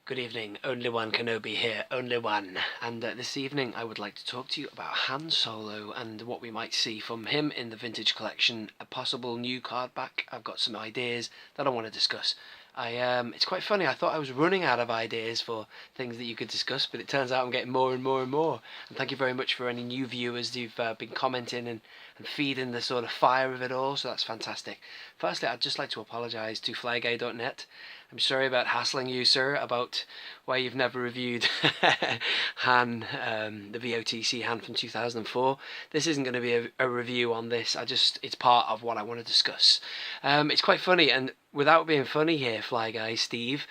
Good evening, only one Kenobi here, only one. And this evening I would like to talk to you about Han Solo and what we might see from him in the vintage collection, a possible new card back. I've got some ideas that I want to discuss. It's quite funny, I thought I was running out of ideas for things that you could discuss, but it turns out I'm getting more and more and more. And thank you very much for any new viewers who've been commenting and feeding the sort of fire of it all, so that's fantastic. Firstly, I'd just like to apologise to Flyguy.net. I'm sorry about hassling you, sir, about why you've never reviewed Han, the VOTC Han from 2004. This isn't going to be a review on this. It's part of what I want to discuss. It's quite funny, and without being funny here, Flyguy Steve,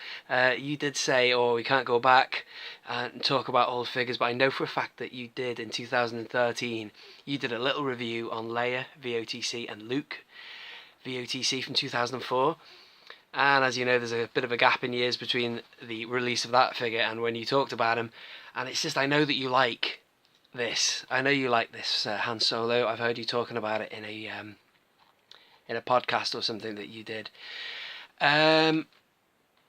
you did say, "Oh, we can't go back and talk about old figures," but I know for a fact that you did in 2013. You did a little review on Leia VOTC and Luke VOTC from 2004. And as you know, there's a bit of a gap in years between the release of that figure and when you talked about him. And it's just, I know that you like this. I know you like this Han Solo. I've heard you talking about it in a podcast or something that you did. And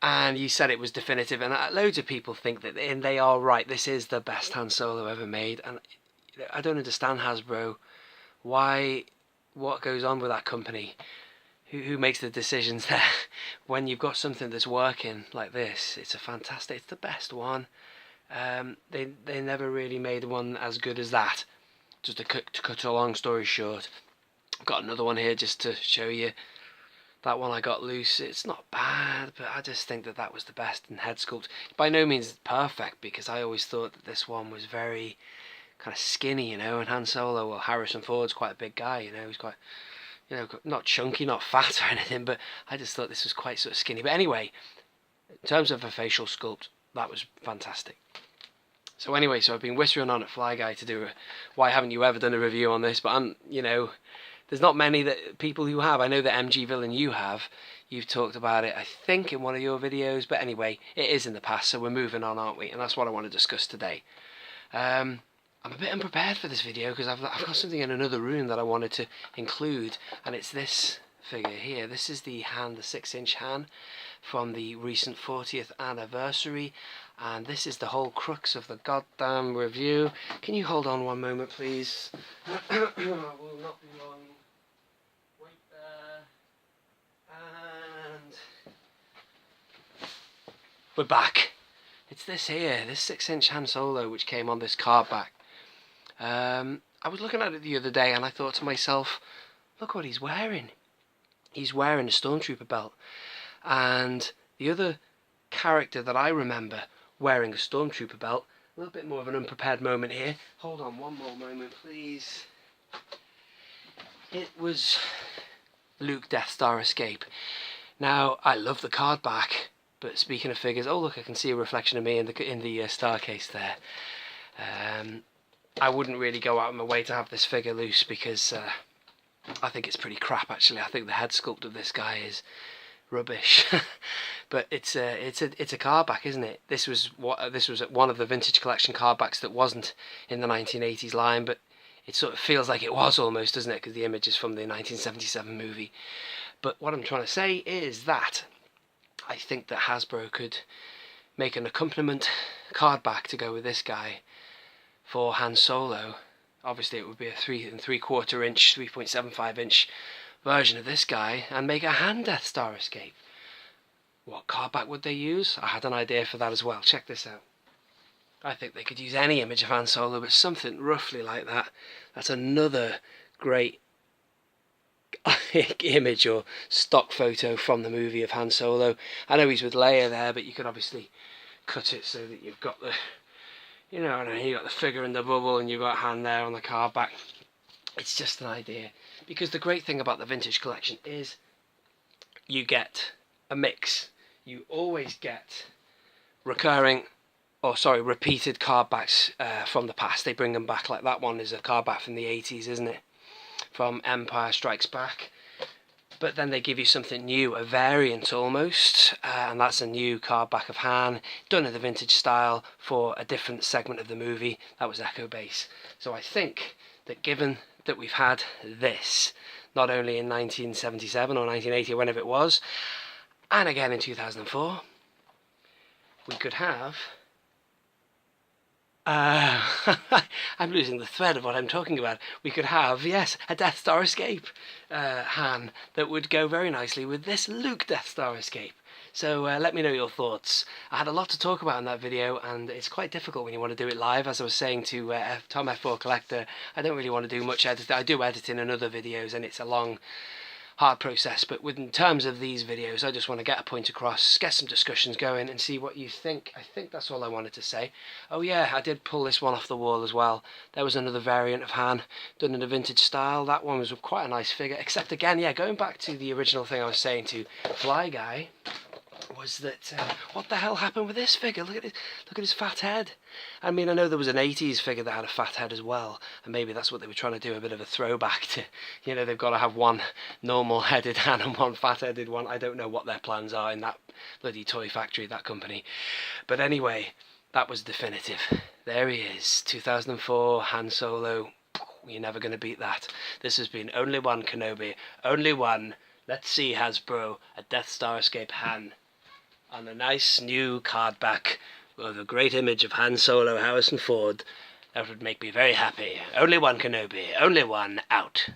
you said it was definitive. And loads of people think that, and they are right, this is the best Han Solo ever made. And I don't understand Hasbro. What goes on with that company? Who makes the decisions there? When you've got something that's working like this, it's it's the best one. They never really made one as good as that. Just to cut a long story short, I've got another one here just to show you. That one I got loose. It's not bad, but I just think that was the best in head sculpt. By no means perfect, because I always thought that this one was very kind of skinny, you know, and Han Solo, well, Harrison Ford's quite a big guy, you know, he's quite, you know, not chunky, not fat or anything, but I just thought this was quite sort of skinny. But anyway, in terms of a facial sculpt, that was fantastic. So anyway, so I've been whispering on at Flyguy to do why haven't you ever done a review on this? But there's not many people who have. I know that MG Villain you've talked about it, I think, in one of your videos. But anyway, it is in the past, so we're moving on, aren't we? And that's what I want to discuss today. I'm a bit unprepared for this video because I've got something in another room that I wanted to include, and it's this figure here. This is the Han, the 6-inch Han from the recent 40th anniversary, and this is the whole crux of the goddamn review. Can you hold on one moment, please? I will not be long. Wait there. And we're back. It's this here, this 6-inch Han Solo, which came on this card back. I was looking at it the other day and I thought to myself, look what he's wearing. He's wearing a stormtrooper belt. And the other character that I remember wearing a stormtrooper belt, a little bit more of an unprepared moment here. Hold on one more moment, please. It was Luke Death Star Escape. Now, I love the card back, but speaking of figures, oh look, I can see a reflection of me in the star case there. I wouldn't really go out of my way to have this figure loose because I think it's pretty crap, actually. I think the head sculpt of this guy is rubbish. But it's a card back, isn't it? This was one of the vintage collection card backs that wasn't in the 1980s line, but it sort of feels like it was almost, doesn't it? Because the image is from the 1977 movie. But what I'm trying to say is that I think that Hasbro could make an accompaniment card back to go with this guy for Han Solo. Obviously it would be a 3 3/4 inch, 3.75 inch version of this guy, and make a Han Death Star Escape. What card back would they use? I had an idea for that as well. Check this out. I think they could use any image of Han Solo, but something roughly like that. That's another great image or stock photo from the movie of Han Solo. I know he's with Leia there, but you could obviously cut it so that you've got the, you got the figure in the bubble and you've got Han there on the card back. It's just an idea. Because the great thing about the vintage collection is you get a mix. You always get repeated card backs from the past. They bring them back, like that one is a card back from the 80s, isn't it? From Empire Strikes Back. But then they give you something new, a variant almost, and that's a new card back of Han, done in the vintage style for a different segment of the movie. That was Echo Base. So I think that given that we've had this, not only in 1977 or 1980 or whenever it was, and again in 2004, we could have... I'm losing the thread of what I'm talking about. We could have, yes, a Death Star escape Han that would go very nicely with this Luke Death Star escape. So let me know your thoughts. I had a lot to talk about in that video, and it's quite difficult when you want to do it live. As I was saying to Tom F4 Collector, I don't really want to do much editing. I do editing in other videos, and it's a long, hard process, but in terms of these videos, I just want to get a point across, get some discussions going, and see what you think. I think that's all I wanted to say. Oh yeah, I did pull this one off the wall as well. There was another variant of Han, done in a vintage style. That one was quite a nice figure, except again, yeah, going back to the original thing I was saying to Fly Guy, was that what the hell happened with this figure? Look at his fat head. I mean, I know there was an 80s figure that had a fat head as well, and maybe that's what they were trying to do, a bit of a throwback to, you know, they've got to have one normal headed Han and one fat headed one. I don't know what their plans are in that bloody toy factory, that company. But anyway, that was definitive. There he is, 2004 Han Solo. You're never going to beat that. This has been Only One Kenobi, only one. Let's see, Hasbro, a Death Star escape Han on a nice new card back with a great image of Han Solo, Harrison Ford. That would make me very happy. Only One Kenobi, only one, out.